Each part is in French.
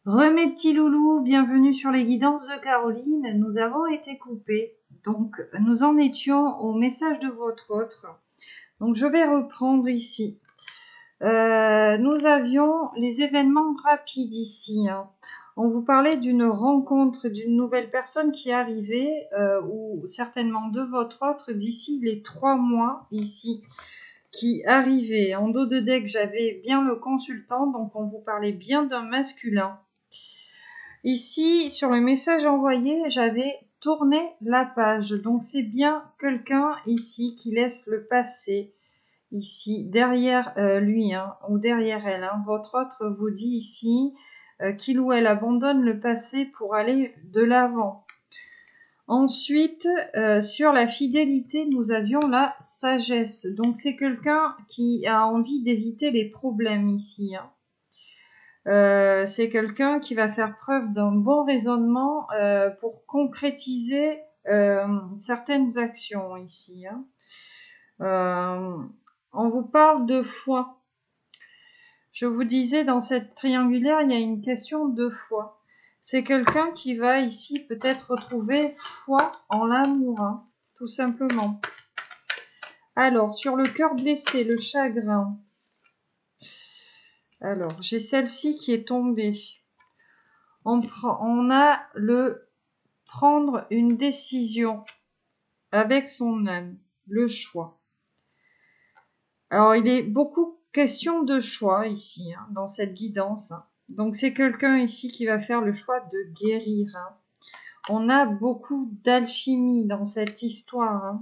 Mes petits loulous, bienvenue sur les guidances de Caroline. Nous avons été coupés, donc nous en étions au message de votre autre. Donc je vais reprendre ici. Nous avions les événements rapides ici. On vous parlait d'une rencontre d'une nouvelle personne qui arrivait, ou certainement de votre autre, d'ici les 3 mois ici, qui arrivait. En dos de deck, j'avais bien le consultant, donc on vous parlait bien d'un masculin. Ici, sur le message envoyé, j'avais tourné la page. Donc, c'est bien quelqu'un ici qui laisse le passé, ici, derrière lui, ou derrière elle. Votre autre vous dit ici qu'il ou elle abandonne le passé pour aller de l'avant. Ensuite, sur la fidélité, nous avions la sagesse. Donc, c'est quelqu'un qui a envie d'éviter les problèmes ici. C'est quelqu'un qui va faire preuve d'un bon raisonnement pour concrétiser certaines actions ici. On vous parle de foi. Je vous disais, dans cette triangulaire, il y a une question de foi. C'est quelqu'un qui va ici peut-être retrouver foi en l'amour, tout simplement. Alors, sur le cœur blessé, le chagrin. Alors, j'ai celle-ci qui est tombée. On a le prendre une décision avec son âme, le choix. Alors, il est beaucoup question de choix ici, dans cette guidance. Donc, c'est quelqu'un ici qui va faire le choix de guérir. On a beaucoup d'alchimie dans cette histoire.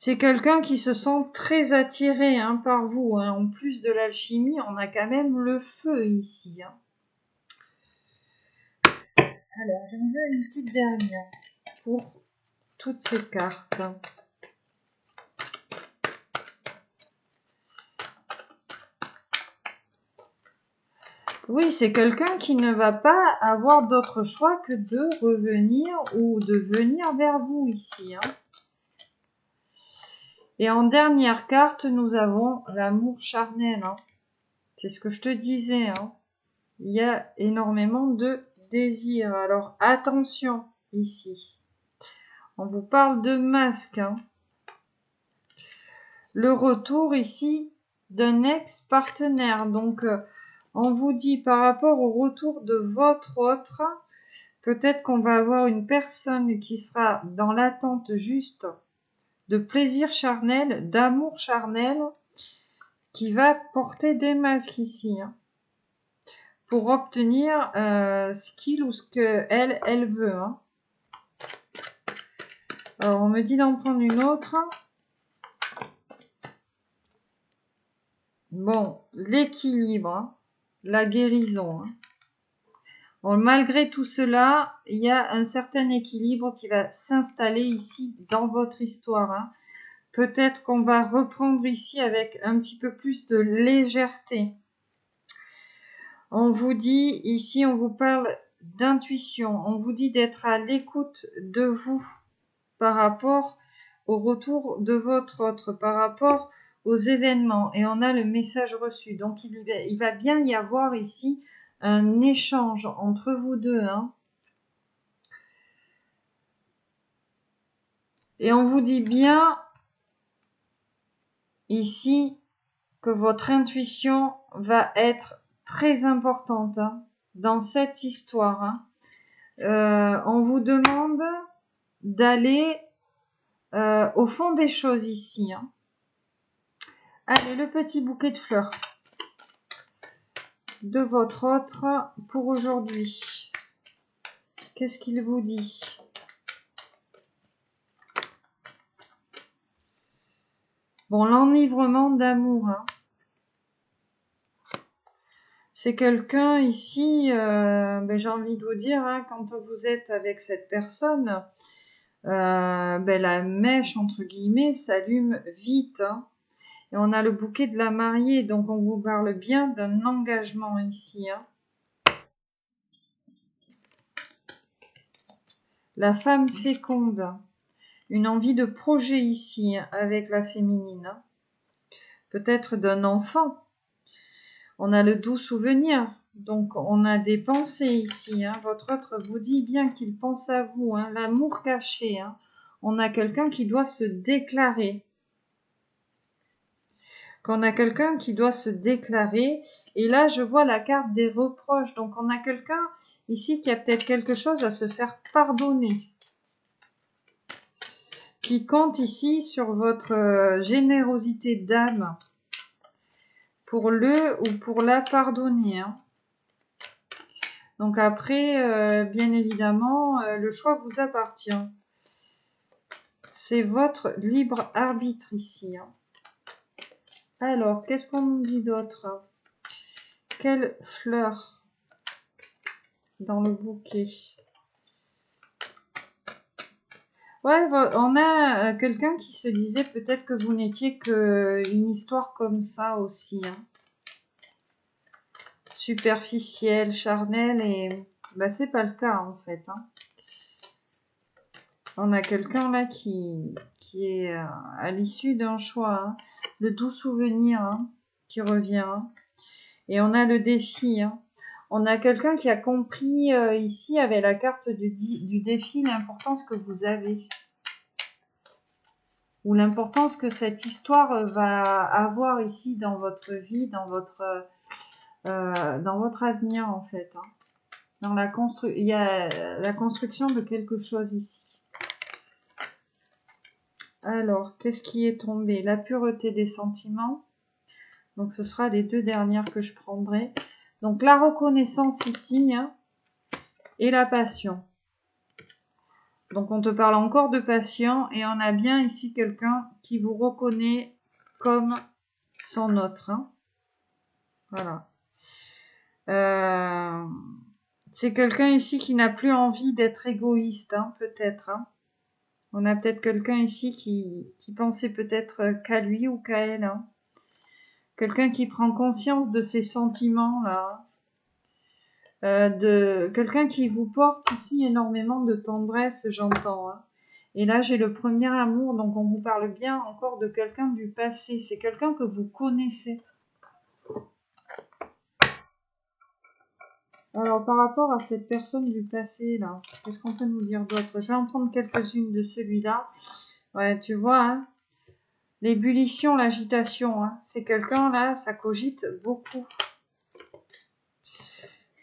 C'est quelqu'un qui se sent très attiré par vous. En plus de l'alchimie, on a quand même le feu ici. Alors, j'en veux une petite dernière pour toutes ces cartes. Oui, c'est quelqu'un qui ne va pas avoir d'autre choix que de revenir ou de venir vers vous ici. Et en dernière carte, nous avons l'amour charnel. C'est ce que je te disais. Il y a énormément de désir. Alors attention ici. On vous parle de masque. Le retour ici d'un ex-partenaire. Donc, on vous dit par rapport au retour de votre autre, peut-être qu'on va avoir une personne qui sera dans l'attente juste de plaisir charnel, d'amour charnel, qui va porter des masques ici, pour obtenir ce qu'il ou ce qu'elle elle veut. Alors, on me dit d'en prendre une autre. Bon, l'équilibre, la guérison. Bon, malgré tout cela, il y a un certain équilibre qui va s'installer ici dans votre histoire. Peut-être qu'on va reprendre ici avec un petit peu plus de légèreté. On vous dit, ici on vous parle d'intuition, on vous dit d'être à l'écoute de vous par rapport au retour de votre autre, par rapport aux événements. Et on a le message reçu. Donc il va bien y avoir ici un échange entre vous deux. Et on vous dit bien ici que votre intuition va être très importante dans cette histoire. On vous demande d'aller au fond des choses ici. Allez, le petit bouquet de fleurs de votre autre pour aujourd'hui. Qu'est-ce qu'il vous dit? Bon, l'enivrement d'amour. C'est quelqu'un ici, j'ai envie de vous dire, quand vous êtes avec cette personne, la mèche, entre guillemets, s'allume vite. Et on a le bouquet de la mariée, donc on vous parle bien d'un engagement ici. La femme féconde. Une envie de projet ici avec la féminine. Peut-être d'un enfant. On a le doux souvenir. Donc, on a des pensées ici. Hein. Votre autre vous dit bien qu'il pense à vous. Hein. L'amour caché. Hein. On a quelqu'un qui doit se déclarer. Qu'on a quelqu'un qui doit se déclarer. Et là, je vois la carte des reproches. Donc, on a quelqu'un ici qui a peut-être quelque chose à se faire pardonner. Qui compte ici sur votre générosité d'âme pour le ou pour la pardonner. Hein. Donc après, bien évidemment, le choix vous appartient. C'est votre libre arbitre ici. Hein. Alors, qu'est-ce qu'on nous dit d'autre? Quelle fleur dans le bouquet? Ouais, on a quelqu'un qui se disait peut-être que vous n'étiez qu'une histoire comme ça aussi. Hein. Superficielle, charnelle, et bah, c'est pas le cas en fait. Hein. On a quelqu'un là qui est à l'issue d'un choix. Hein. Le doux souvenir hein, qui revient. Hein. Et on a le défi. Hein. On a quelqu'un qui a compris ici avec la carte du défi l'importance que vous avez. Ou l'importance que cette histoire va avoir ici dans votre vie, dans votre avenir en fait. Hein. Il y a la construction de quelque chose ici. Alors, qu'est-ce qui est tombé? La pureté des sentiments. Donc, ce sera les deux dernières que je prendrai. Donc, la reconnaissance ici hein, et la passion. Donc, on te parle encore de passion et on a bien ici quelqu'un qui vous reconnaît comme son autre. Hein. Voilà. C'est quelqu'un ici qui n'a plus envie d'être égoïste, hein, peut-être. Hein. On a peut-être quelqu'un ici qui pensait peut-être qu'à lui ou qu'à elle. Hein. Quelqu'un qui prend conscience de ses sentiments, là. Quelqu'un qui vous porte ici énormément de tendresse, j'entends. Hein. Et là, j'ai le premier amour, donc on vous parle bien encore de quelqu'un du passé. C'est quelqu'un que vous connaissez. Alors, par rapport à cette personne du passé, là, qu'est-ce qu'on peut nous dire d'autre? Je vais en prendre quelques-unes de celui-là. Ouais, tu vois, hein, l'ébullition, l'agitation, hein, c'est quelqu'un, là, ça cogite beaucoup.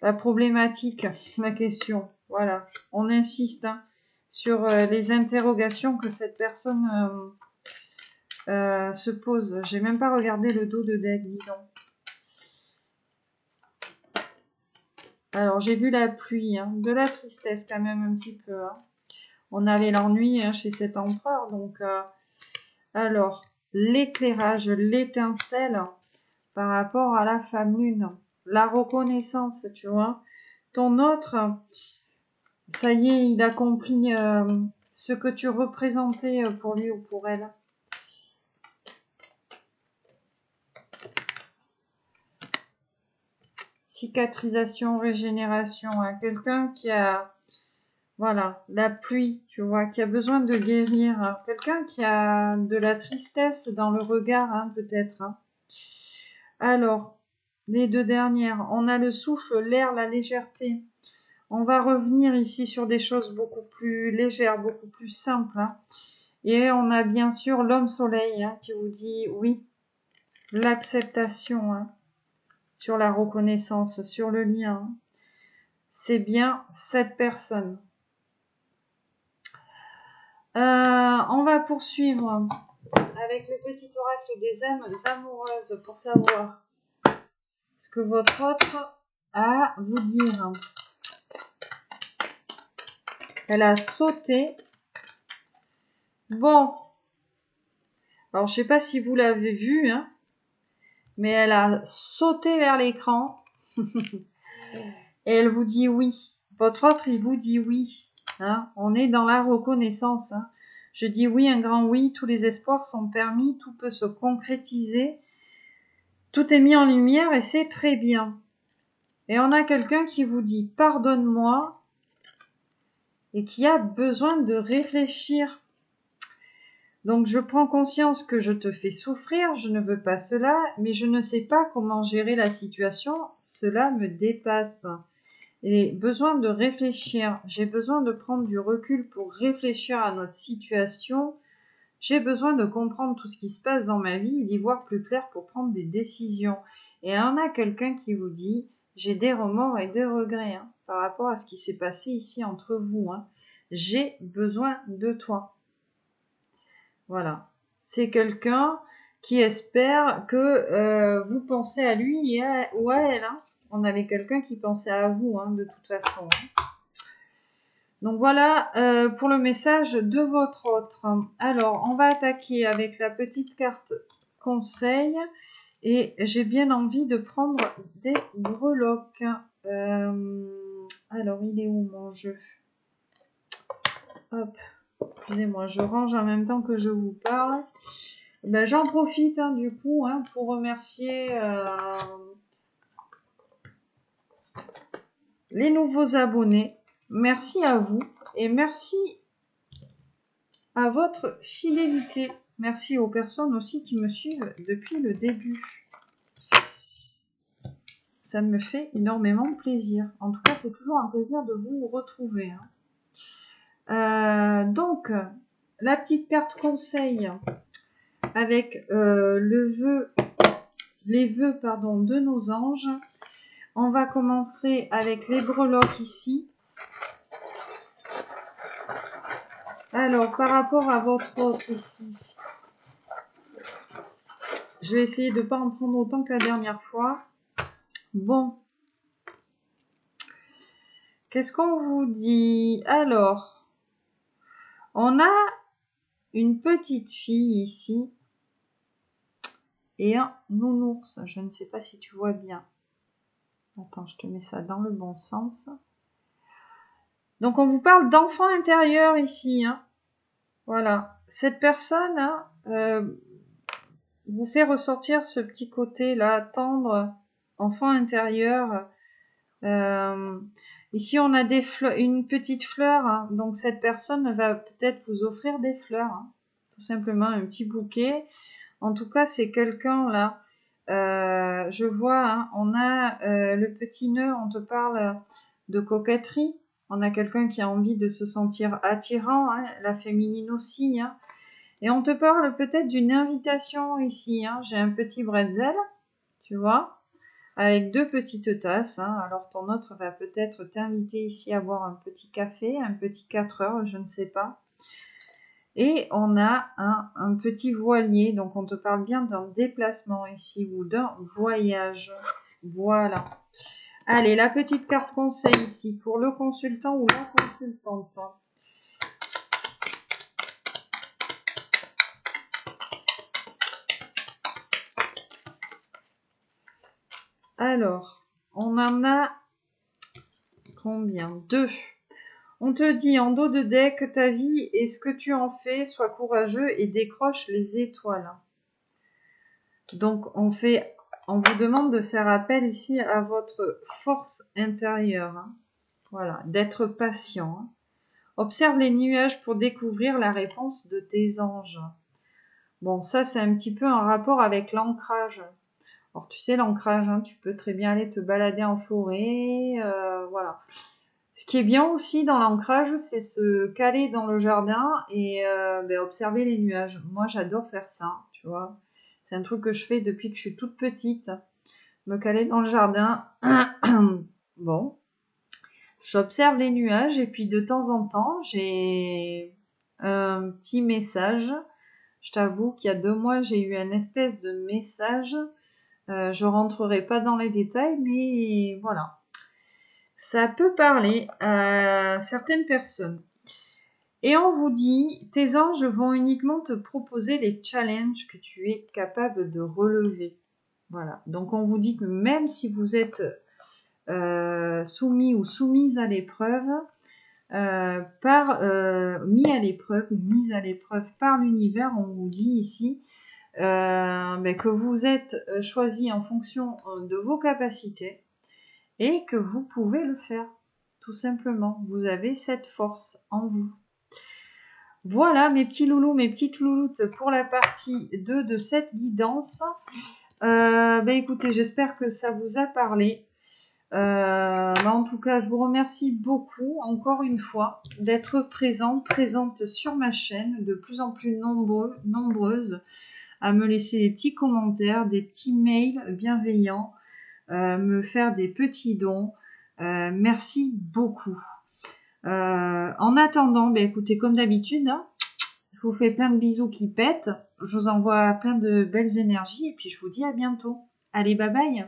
La problématique, la question, voilà. On insiste hein, sur les interrogations que cette personne se pose. J'ai même pas regardé le dos de deck, dis donc. Alors, j'ai vu la pluie, hein, de la tristesse quand même un petit peu. Hein. On avait l'ennui hein, chez cet empereur, donc... alors, l'éclairage, l'étincelle par rapport à la femme lune. La reconnaissance, tu vois. Ton autre, ça y est, il a compris ce que tu représentais pour lui ou pour elle. Cicatrisation, régénération. Hein. Quelqu'un qui a... Voilà, la pluie, tu vois, qui a besoin de guérir. Hein. Quelqu'un qui a de la tristesse dans le regard, hein, peut-être. Hein. Alors, les deux dernières. On a le souffle, l'air, la légèreté. On va revenir ici sur des choses beaucoup plus légères, beaucoup plus simples. Hein. Et on a bien sûr l'homme soleil hein, qui vous dit oui, l'acceptation, hein, sur la reconnaissance, sur le lien. Hein. C'est bien cette personne. On va poursuivre avec le petit oracle des âmes amoureuses pour savoir ce que votre autre a à vous dire. Elle a sauté. Bon. Alors, je sais pas si vous l'avez vu, hein, mais elle a sauté vers l'écran. Et elle vous dit oui. Votre autre, il vous dit oui. Hein. On est dans la reconnaissance. Hein. Je dis oui, un grand oui. Tous les espoirs sont permis. Tout peut se concrétiser. Tout est mis en lumière et c'est très bien. Et on a quelqu'un qui vous dit pardonne-moi et qui a besoin de réfléchir. Donc, je prends conscience que je te fais souffrir, je ne veux pas cela, mais je ne sais pas comment gérer la situation, cela me dépasse. Et besoin de réfléchir, j'ai besoin de prendre du recul pour réfléchir à notre situation. J'ai besoin de comprendre tout ce qui se passe dans ma vie et d'y voir plus clair pour prendre des décisions. Et il y en a quelqu'un qui vous dit, j'ai des remords et des regrets par rapport à ce qui s'est passé ici entre vous. J'ai besoin de toi. Voilà. C'est quelqu'un qui espère que vous pensez à lui ou à elle. On avait quelqu'un qui pensait à vous, de toute façon. Donc voilà pour le message de votre autre. Alors, on va attaquer avec la petite carte conseil. Et j'ai bien envie de prendre des breloques. Alors, il est où mon jeu? Hop, excusez-moi, je range en même temps que je vous parle. Ben, j'en profite du coup pour remercier les nouveaux abonnés. Merci à vous et merci à votre fidélité. Merci aux personnes aussi qui me suivent depuis le début. Ça me fait énormément plaisir. En tout cas, c'est toujours un plaisir de vous retrouver. Donc, la petite carte conseil avec les vœux de nos anges. On va commencer avec les breloques ici. Alors, par rapport à votre autre ici, je vais essayer de ne pas en prendre autant que la dernière fois. Bon. Qu'est-ce qu'on vous dit? Alors, on a une petite fille ici et un nounours. Je ne sais pas si tu vois bien. Attends, je te mets ça dans le bon sens. Donc, on vous parle d'enfant intérieur ici. Voilà. Cette personne vous fait ressortir ce petit côté-là, tendre, enfant intérieur. Ici, on a une petite fleur. Donc, cette personne va peut-être vous offrir des fleurs. Tout simplement, un petit bouquet. En tout cas, c'est quelqu'un là. Je vois, on a le petit nœud, on te parle de coquetterie. On a quelqu'un qui a envie de se sentir attirant, la féminine aussi. Et on te parle peut-être d'une invitation ici. J'ai un petit bretzel, tu vois, avec 2 petites tasses. Alors ton autre va peut-être t'inviter ici à boire un petit café, un petit 4 heures, je ne sais pas. Et on a un petit voilier, donc on te parle bien d'un déplacement ici ou d'un voyage. Voilà. Allez, la petite carte conseil ici pour le consultant ou la consultante. Alors, on en a combien? 2. On te dit en dos de deck, ta vie et ce que tu en fais, sois courageux et décroche les étoiles. Donc, on vous demande de faire appel ici à votre force intérieure. Voilà, d'être patient. Observe les nuages pour découvrir la réponse de tes anges. Bon, ça, c'est un petit peu en rapport avec l'ancrage. Alors, tu sais, l'ancrage, tu peux très bien aller te balader en forêt, voilà. Ce qui est bien aussi dans l'ancrage, c'est se caler dans le jardin et observer les nuages. Moi, j'adore faire ça, tu vois. C'est un truc que je fais depuis que je suis toute petite. Me caler dans le jardin. Bon. J'observe les nuages et puis de temps en temps, j'ai un petit message. Je t'avoue qu'il y a 2 mois, j'ai eu un espèce de message. Je rentrerai pas dans les détails, mais voilà. Ça peut parler à certaines personnes. Et on vous dit, tes anges vont uniquement te proposer les challenges que tu es capable de relever. Voilà. Donc on vous dit que même si vous êtes soumis ou soumise à l'épreuve, mis à l'épreuve ou mise à l'épreuve par l'univers, on vous dit ici que vous êtes choisi en fonction de vos capacités et que vous pouvez le faire, tout simplement. Vous avez cette force en vous. Voilà mes petits loulous, mes petites louloutes pour la partie 2 de cette guidance. Écoutez, j'espère que ça vous a parlé. En tout cas, je vous remercie beaucoup, encore une fois, d'être présente sur ma chaîne, de plus en plus nombreuses, à me laisser des petits commentaires, des petits mails bienveillants, me faire des petits dons. Merci beaucoup. En attendant, écoutez, comme d'habitude, hein, je vous fais plein de bisous qui pètent. Je vous envoie plein de belles énergies et puis je vous dis à bientôt. Allez, bye bye!